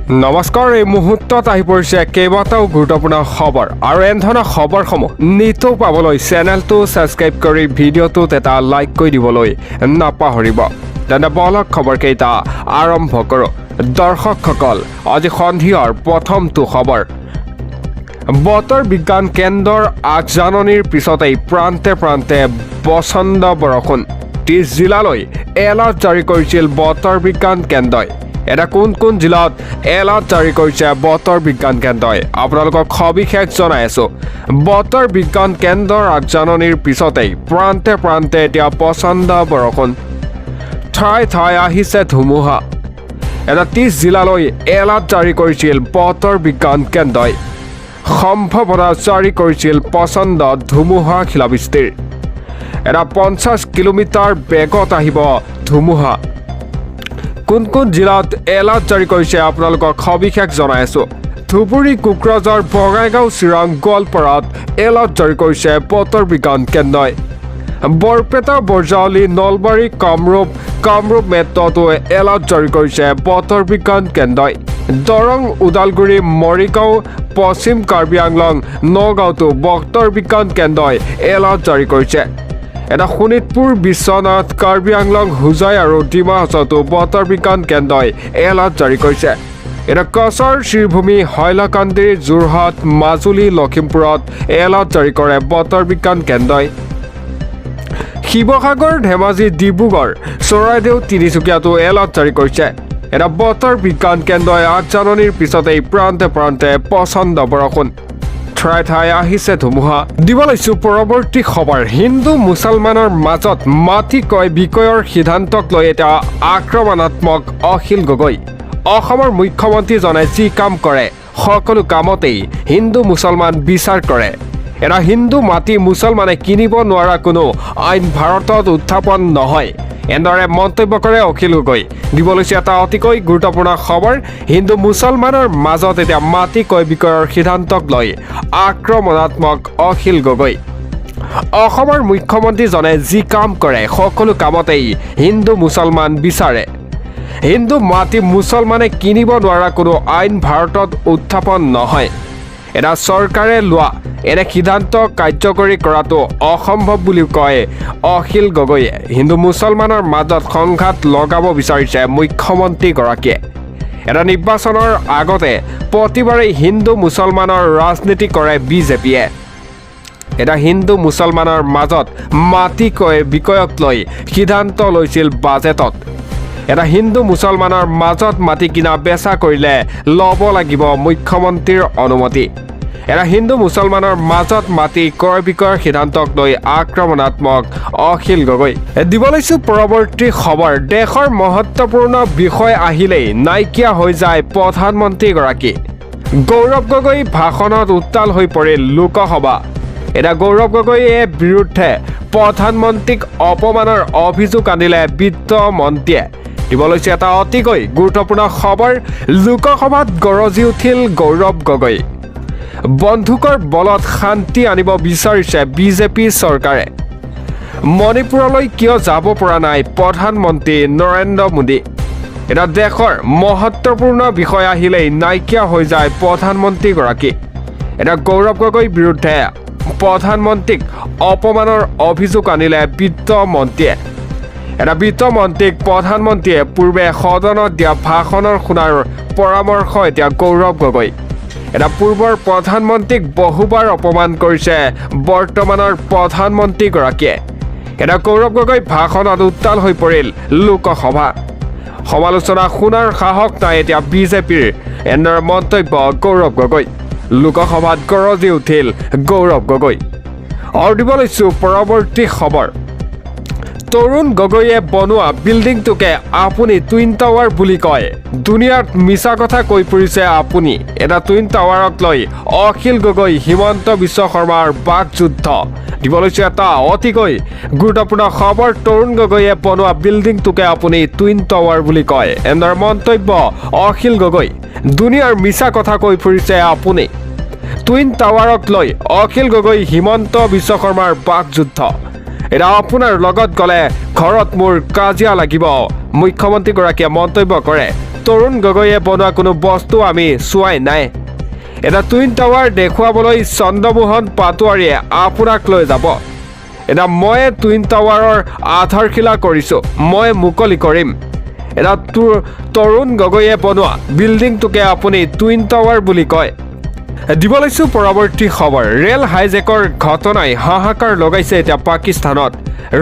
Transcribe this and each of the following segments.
নমস্কাৰ এই মুহূৰ্তত আহি পৰিছে কেইবাটাও গুৰুত্বপূৰ্ণ খবৰ আৰু এনে ধৰণৰ খবৰসমূহ নিতৌ পাবলৈ চেনেলটো ছাবস্ক্ৰাইব কৰি ভিডিঅ'টোত এটা লাইক কৰি দিবলৈ নাপাহৰিব। তেনে বলক খবৰকেইটা আৰম্ভ কৰোঁ। দৰ্শকসকল, আজি সন্ধিয়াৰ প্ৰথমটো খবৰ। বতৰ বিজ্ঞান কেন্দ্ৰৰ আগজাননীৰ পিছতেই প্ৰান্তে প্ৰান্তে প্ৰচণ্ড বৰষুণ। 30 জিলালৈ এলাৰ্ট জাৰি কৰিছিল বতৰ বিজ্ঞান কেন্দ্ৰই। এটা কোন কোন জিলাত এলাৰ্ট জাৰি কৰিছে বতৰ বিজ্ঞান কেন্দ্ৰই আপোনালোকক সবিশেষ জনাই আছো। বতৰ বিজ্ঞান কেন্দ্ৰৰ আগজাননীৰ পিছতেই প্ৰান্তে প্ৰান্তে এতিয়া প্ৰচণ্ড বৰষুণ, ঠাই ঠাই আহিছে ধুমুহা। এটা 30 জিলালৈ এলাৰ্ট জাৰি কৰিছিল বতৰ বিজ্ঞান কেন্দ্ৰই। সম্ভাৱনা জাৰি কৰিছিল প্ৰচণ্ড ধুমুহা শিলাবৃষ্টিৰ। এটা 50 কিলোমিটাৰ বেগত আহিব ধুমুহা। কোন কোন জিলাত এলাৰ্ট জাৰি কৰিছে আপোনালোকক সবিশেষ জনাই আছো। ধুবুৰী, কোকৰাঝাৰ, বঙাইগাঁও, চিৰাং, গোৱালপাৰাত এলাৰ্ট জাৰি কৰিছে বতৰ বিজ্ঞান কেন্দ্ৰই। বৰপেটা, বৰজাৱলী, নলবাৰী, কামৰূপ মেট্ৰতো এলাৰ্ট জাৰি কৰিছে বতৰ বিজ্ঞান কেন্দ্ৰই। দৰং, ওদালগুৰি, মৰিগাঁও, পশ্চিম কাৰ্বি আংলং, নগাঁৱতো বতৰ বিজ্ঞান কেন্দ্ৰই এলাৰ্ট জাৰি কৰিছে। এটা শোণিতপুৰ, বিশ্বনাথ, কাৰ্বি আংলং, হোজাই আৰু ডিমা হাছাওতো বতৰ বিজ্ঞান কেন্দ্ৰই এলাৰ্ট জাৰি কৰিছে। এটা কাছাৰ, শ্ৰীভূমি, হাইলাকান্দি, যোৰহাট, মাজুলী, লখিমপুৰত এলাৰ্ট জাৰি কৰে বতৰ বিজ্ঞান কেন্দ্ৰই। শিৱসাগৰ, ধেমাজি, ডিব্ৰুগড়, চৰাইদেউ, তিনিচুকীয়াতো এলাৰ্ট জাৰি কৰিছে। এটা বতৰ বিজ্ঞান কেন্দ্ৰই আগজাননীৰ পিছতেই প্ৰান্তে প্ৰান্তে প্ৰচণ্ড বৰষুণ, ঠাই ঠাই আহিছে ধুমুহা। দিব লৈছো পৰৱৰ্তী খবৰ। হিন্দু মুছলমানৰ মাজত মাটি ক্ৰয় বিক্ৰয়ৰ সিদ্ধান্তক লৈ এটা আক্ৰমণাত্মক অখিল গগৈ। অসমৰ মুখ্যমন্ত্ৰীজনে যি কাম কৰে সকলো কামতেই হিন্দু মুছলমান বিচাৰ কৰে। এটা হিন্দু মাটি মুছলমানে কিনিব নোৱাৰা কোনো আইন ভাৰতত উত্থাপন নহয়, এনেদৰে মন্তব্য কৰে অখিল গগৈ। দিব লৈছে এটা অতিকৈ গুৰুত্বপূৰ্ণ খবৰ। হিন্দু মুছলমানৰ মাজত এতিয়া মাটি ক্ৰয় বিক্ৰয়ৰ সিদ্ধান্তক লৈ আক্ৰমণাত্মক অখিল গগৈ। অসমৰ মুখ্যমন্ত্ৰীজনে যি কাম কৰে সকলো কামতেই হিন্দু মুছলমান বিচাৰে। হিন্দু মাটি মুছলমানে কিনিব নোৱাৰা কোনো আইন ভাৰতত উত্থাপন নহয়। এটা চৰকাৰে লোৱা এনে সিদ্ধান্ত কাৰ্যকৰী কৰাটো অসম্ভৱ বুলি কয় অখিল গগৈয়ে। হিন্দু মুছলমানৰ মাজত সংঘাত লগাব বিচাৰিছে মুখ্যমন্ত্ৰীগৰাকীয়ে। এটা নিৰ্বাচনৰ আগতে প্ৰতিবাৰেই হিন্দু মুছলমানৰ ৰাজনীতি কৰে বিজেপিয়ে। এটা হিন্দু মুছলমানৰ মাজত মাটি ক্ৰয় বিক্ৰয়ক লৈ সিদ্ধান্ত লৈছিল বাজেটত। এটা হিন্দু মুছলমানৰ মাজত মাটি কিনা বেচা কৰিলে ল'ব লাগিব মুখ্যমন্ত্ৰীৰ অনুমতি। এটা হিন্দু মুছলমানৰ মাজত মাটি ক্ৰয় বিক্ৰয়ৰ সিদ্ধান্তক লৈ আক্ৰমণাত্মক অখিল গগৈ। দিব লৈছো পৰৱৰ্তী খবৰ। দেশৰ মহত্বপূৰ্ণ বিষয় আহিলেই নাইকিয়া হৈ যায় প্ৰধানমন্ত্ৰীগৰাকী। গৌৰৱ গগৈ ভাষণত উত্তাল হৈ পৰিল লোকসভা। এটা গৌৰৱ গগৈৰ বিৰুদ্ধে প্ৰধানমন্ত্ৰীক অপমানৰ অভিযোগ আনিলে বিত্তমন্ত্ৰীয়ে। দিব লৈছে এটা অতিকৈ গুৰুত্বপূৰ্ণ খবৰ। লোকসভাত গৰজি উঠিল গৌৰৱ গগৈ। বন্দুকৰ বলত শান্তি আনিব বিচাৰিছে বিজেপি চৰকাৰে। মণিপুৰলৈ কিয় যাব পৰা নাই প্ৰধানমন্ত্ৰী নৰেন্দ্ৰ মোদী। এটা দেশৰ মহত্বপূৰ্ণ বিষয় আহিলেই নাইকিয়া হৈ যায় প্ৰধানমন্ত্ৰীগৰাকী। এটা গৌৰৱ গগৈৰ বিৰুদ্ধে প্ৰধানমন্ত্ৰীক অপমানৰ অভিযোগ আনিলে বিত্তমন্ত্ৰীয়ে। এটা বিত্তমন্ত্ৰীক প্ৰধানমন্ত্ৰীয়ে পূৰ্বে সদনত দিয়া ভাষণৰ শুনাৰ পৰামৰ্শ এতিয়া গৌৰৱ গগৈ। এটা পূৰ্বৰ প্ৰধানমন্ত্ৰীক বহুবাৰ অপমান কৰিছে বৰ্তমানৰ প্ৰধানমন্ত্ৰীগৰাকীয়ে। এটা গৌৰৱ গগৈ ভাষণত উত্তাল হৈ পৰিল লোকসভা। সমালোচনা শুনাৰ সাহস নাই এতিয়া বিজেপিৰ, এনেদৰে মন্তব্য গৌৰৱ গগৈ। লোকসভাত গৰজি উঠিল গৌৰৱ গগৈ। আৰু দিব লৈছো পৰৱৰ্তী খবৰ। তৰুণ গগৈয়ে বনোৱা বিল্ডিংটোকে আপুনি টুইন টাৱাৰ বুলি কয়। দুনিয়াত মিছা কথা কৈ ফুৰিছে আপুনি। এটা টুইন টাৱাৰক লৈ অখিল গগৈ, হিমন্ত বিশ্ব শৰ্মাৰ বাকযুদ্ধ। দিব লৈছে এটা অতিকৈ গুৰুত্বপূৰ্ণ খবৰ। তৰুণ গগৈয়ে বনোৱা বিল্ডিংটোকে আপুনি টুইন টাৱাৰ বুলি কয়, এনেদৰে মন্তব্য অখিল গগৈ। দুনিয়াৰ মিছা কথা কৈ ফুৰিছে আপুনি। টুইন টাৱাৰক লৈ অখিল গগৈ, হিমন্ত বিশ্ব শৰ্মাৰ বাকযুদ্ধ। এটা আপোনাৰ লগত গ'লে ঘৰত মোৰ কাজিয়া লাগিব, মুখ্যমন্ত্ৰীগৰাকীয়ে মন্তব্য কৰে তৰুণ গগৈয়ে বনোৱা কোনো বস্তু আমি চোৱাই নাই। এটা টুইন টাৱাৰ দেখুৱাবলৈ চন্দ্ৰমোহন পাটোৱাৰীয়ে আপোনাক লৈ যাব। এটা মই টুইন টাৱাৰৰ আধাৰশিলা কৰিছোঁ, মই মুকলি কৰিম। এটা তৰুণ গগৈয়ে বনোৱা বিল্ডিংটোকে আপুনি টুইন টাৱাৰ বুলি কয়। দিব লৈছোঁ পৰৱৰ্তী খবৰ। ৰেল হাইজেকৰ ঘটনাই হাহাকাৰ লগাইছে এতিয়া পাকিস্তানত।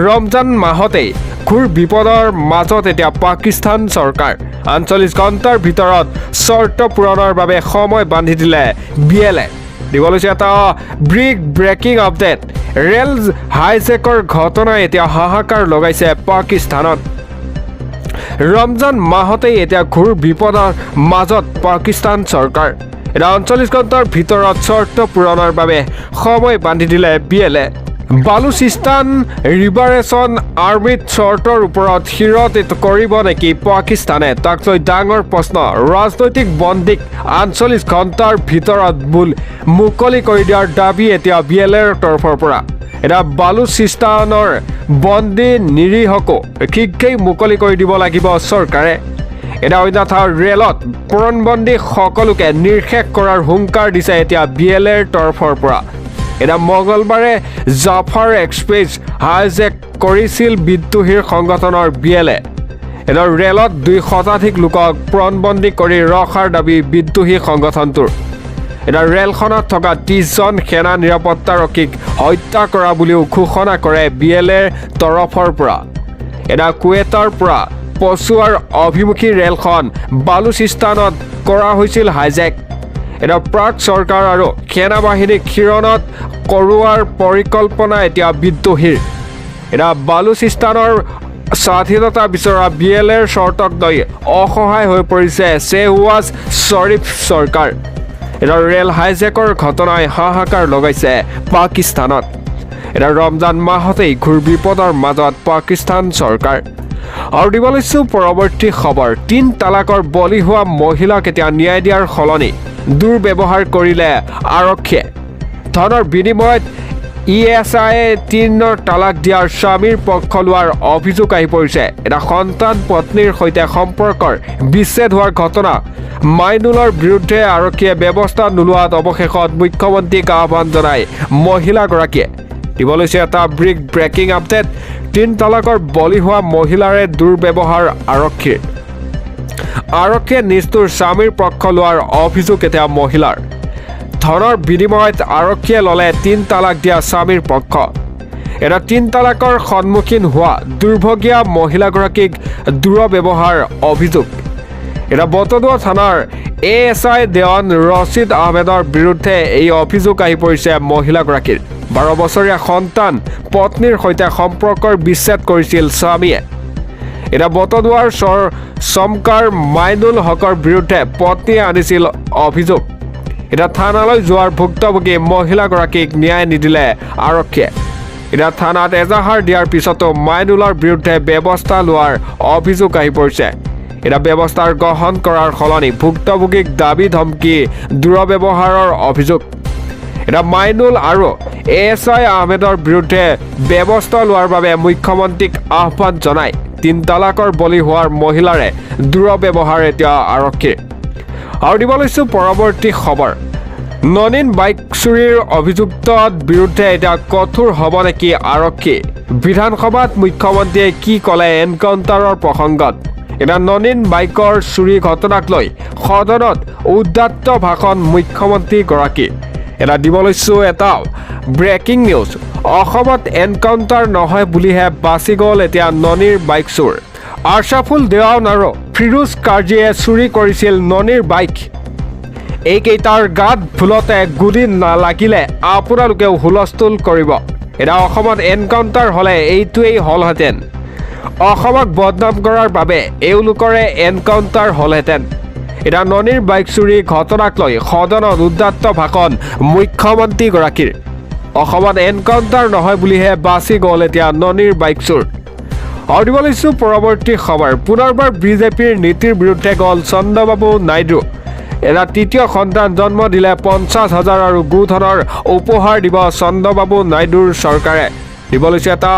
ৰমজান মাহতেই ঘোৰ বিপদৰ মাজত এতিয়া পাকিস্তান চৰকাৰ। ৪৮ ঘণ্টাৰ ভিতৰত চৰ্ত পূৰণৰ বাবে সময় বান্ধি দিলে BLA। দিব লৈছে এটা ব্ৰেকিং আপডেট। ৰেল হাইজেকৰ ঘটনাই এতিয়া হাহাকাৰ লগাইছে পাকিস্তানত। ৰমজান মাহতেই এতিয়া ঘোৰ বিপদৰ মাজত পাকিস্তান চৰকাৰ। এতিয়া ৪৮ ঘণ্টাৰ ভিতৰত চৰ্ত পূৰণৰ বাবে সময় বান্ধি দিলে BLA। বালুচিস্তান লিবাৰেশ্যন আৰ্মিত চৰ্তৰ ওপৰত শিৰত কৰিব নেকি পাকিস্তানে, তাক লৈ ডাঙৰ প্ৰশ্ন। ৰাজনৈতিক বন্দীক ৪৮ ঘণ্টাৰ ভিতৰত মুকলি কৰি দিয়াৰ দাবী এতিয়া BLAৰ তৰফৰ পৰা। এতিয়া বালুচিস্তানৰ বন্দী নিৰীহকো শীঘ্ৰেই মুকলি কৰি দিব লাগিব চৰকাৰে। এতিয়া অন্যথা ৰেলত পৰণবন্দী সকলোকে নিৰ্শেষ কৰাৰ হুংকাৰ দিছে এতিয়া BLAৰ তৰফৰ পৰা। এতিয়া মঙলবাৰে জাফাৰ এক্সপ্ৰেছ হাইজেক কৰিছিল বিদ্ৰোহীৰ সংগঠনৰ BLA। এতিয়া ৰেলত ২ শতাধিক লোকক পৰণবন্দী কৰি ৰখাৰ দাবী বিদ্ৰোহী সংগঠনটোৰ। এতিয়া ৰেলখনত থকা ৩০জন সেনা নিৰাপত্তাৰক্ষীক হত্যা কৰা বুলিও ঘোষণা কৰে BLAৰ তৰফৰ পৰা। এতিয়া কুৱেটাৰ পৰা পচুৱাৰ অভিমুখী ৰেলখন বালুচিস্তানত কৰা হৈছিল হাইজেক। এতিয়া প্ৰাক চৰকাৰ আৰু সেনা বাহিনীক ক্ষীণত কৰোৱাৰ পৰিকল্পনা এতিয়া বিদ্ৰোহীৰ। এতিয়া বালুচিস্তানৰ স্বাধীনতা বিচৰা BLAৰ চৰ্তক লৈ অসহায় হৈ পৰিছে শ্বেহৱাজ শ্বৰীফ চৰকাৰ। এতিয়া ৰেল হাইজেকৰ ঘটনাই হাহাকাৰ লগাইছে পাকিস্তানত। এতিয়া ৰমজান মাহতেই ঘোৰ বিপদৰ মাজত পাকিস্তান চৰকাৰ। আৰু দিব লৈছোঁ পৰৱৰ্তী খবৰ। ৩ তালাকৰ বলি হোৱা মহিলাক এতিয়া ন্যায় দিয়াৰ সলনি দুৰ্ব্যৱহাৰ কৰিলে আৰক্ষীয়ে। ধনৰ বিনিময়ত ESIয়ে ৩ তালাক দিয়াৰ স্বামীৰ পক্ষ লোৱাৰ অভিযোগ আহি পৰিছে। এটা সন্তান পত্নীৰ সৈতে সম্পৰ্কৰ বিচ্ছেদ হোৱাৰ ঘটনা মাইনুলৰ বিৰুদ্ধে আৰক্ষীয়ে ব্যৱস্থা নোলোৱাত অৱশেষত মুখ্যমন্ত্ৰীক আহ্বান জনায় মহিলাগৰাকীয়ে। দিব লৈছে এটা ব্ৰেকিং আপডেট। ৩ তালাকৰ বলি হোৱা মহিলাৰে দুৰ্ব্যৱহাৰ আৰক্ষীৰ। আৰক্ষীয়ে নিষ্ঠুৰ স্বামীৰ পক্ষ লোৱাৰ অভিযোগ এতিয়া মহিলাৰ। ধনৰ বিনিময়ত আৰক্ষীয়ে ল'লে ৩ তালাক দিয়া স্বামীৰ পক্ষ। এটা ৩ তালাকৰ সন্মুখীন হোৱা দুৰ্ভগীয়া মহিলাগৰাকীক দুৰ্ব্যৱহাৰ অভিযোগ। এটা বটদুৱা থানাৰ ASI দেৱান ৰছিদ আহমেদৰ বিৰুদ্ধে এই অভিযোগ আহি পৰিছে মহিলাগৰাকীৰ। 12 বছৰীয়া সন্তান পত্নীৰ সৈতে সম্পৰ্কৰ বিচ্ছেদ কৰিছিল স্বামীয়ে। এতিয়া বটদুৱাৰ চমকাৰ মাইনুল হকৰ বিৰুদ্ধে পত্নীয়ে আনিছিল অভিযোগ। এতিয়া থানালৈ যোৱাৰ ভুক্তভোগী মহিলাগৰাকীক ন্যায় নিদিলে আৰক্ষীয়ে। এতিয়া থানাত এজাহাৰ দিয়াৰ পিছতো মাইনুলৰ বিৰুদ্ধে ব্যৱস্থা লোৱাৰ অভিযোগ আহি পৰিছে। এতিয়া ব্যৱস্থাৰ গ্ৰহণ কৰাৰ সলনি ভুক্তভোগীক দাবী ধমকি দুৰ্ব্যৱহাৰৰ অভিযোগ। এতিয়া মাইনুল আৰু ASI আহমেদৰ বিৰুদ্ধে ব্যৱস্থা লোৱাৰ বাবে মুখ্যমন্ত্ৰীক আহ্বান জনায় ৩ তালাকৰ বলি হোৱাৰ মহিলাৰে দুৰ্ব্যৱহাৰ এতিয়া আৰক্ষীৰ। আৰু দিব লৈছোঁ পৰৱৰ্তী খবৰ। ননীন বাইক চুৰিৰ অভিযুক্তৰ বিৰুদ্ধে এতিয়া কঠোৰ হ'ব নেকি আৰক্ষী? বিধানসভাত মুখ্যমন্ত্ৰীয়ে কি ক'লে এনকাউণ্টাৰৰ প্ৰসংগত? এতিয়া ননীন বাইকৰ চুৰি ঘটনাক লৈ সদনত উদাত্ত ভাষণ মুখ্যমন্ত্ৰীগৰাকী। এটা দিব লৈছোঁ এটা ব্ৰেকিং নিউজ। অসমত এনকাউণ্টাৰ নহয় বুলিহে বাচি গ'ল এতিয়া ননীৰ বাইক চোৰ। আৰ্চাফুল দেৱান আৰু ফিৰোজ কাৰ্জীয়ে চুৰি কৰিছিল ননীৰ বাইক। এইকেইটাৰ গাত ভুলতে গুলি নালাগিলে আপোনালোকেও হুলস্থুল কৰিব। এতিয়া অসমত এনকাউণ্টাৰ হ'লে এইটোৱেই হ'লহেঁতেন। অসমক বদনাম কৰাৰ বাবে এওঁলোকৰে এনকাউণ্টাৰ হ'লহেঁতেন। এতিয়া ননীৰ বাইক চুৰি ঘটনাক লৈ সদনত উদাত্ত ভাষণ মুখ্যমন্ত্ৰীগৰাকীৰ। অসমত এনকাউণ্টাৰ নহয় বুলিহে বাচি গ'ল এতিয়া ননীৰ বাইক চোৰ। আৰু দিব লৈছোঁ পৰৱৰ্তী খবৰ। পুনৰবাৰ বিজেপিৰ নীতিৰ বিৰুদ্ধে গ'ল চন্দ্ৰবাবু নাইডু। এটা তৃতীয় সন্তান জন্ম দিলে 50,000 আৰু গোধনৰ উপহাৰ দিব চন্দ্ৰবাবু নাইডুৰ চৰকাৰে। দিবলৈছে এটা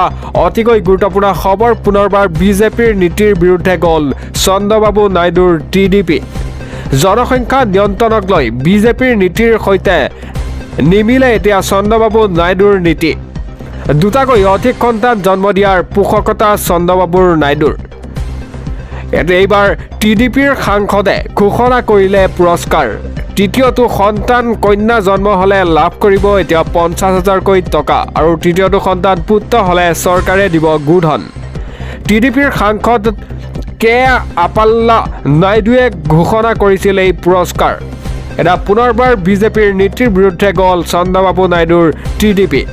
অতিকৈ গুৰুত্বপূৰ্ণ খবৰ। পুনৰবাৰ বিজেপিৰ নীতিৰ বিৰুদ্ধে গ'ল চন্দ্ৰবাবু নাইডুৰ TDP। জনসংখ্যা নিয়ন্ত্ৰণক লৈ বিজেপিৰ নীতিৰ সৈতে নিমিলে এতিয়া চন্দ্ৰবাবু নাইডুৰ নীতি। দুটাকৈ অধিক সন্তান জন্ম দিয়াৰ পোষকতা চন্দ্ৰবাবুৰ নাইডুৰ। এইবাৰ TDPৰ সাংসদে ঘোষণা কৰিলে পুৰস্কাৰ। তৃতীয়টো সন্তান কন্যা জন্ম হ'লে লাভ কৰিব এতিয়া 50,000কৈ টকা আৰু তৃতীয়টো সন্তান পুত্ৰ হ'লে চৰকাৰে দিব গোধন। TDPৰ সাংসদ কে আপাল্লা নাইডুৱে ঘোষণা কৰিছিল এই পুৰস্কাৰ। এটা পুনৰবাৰ বিজেপিৰ নীতিৰ বিৰুদ্ধে গ'ল চন্দ্ৰবাবু নাইডুৰ TDP।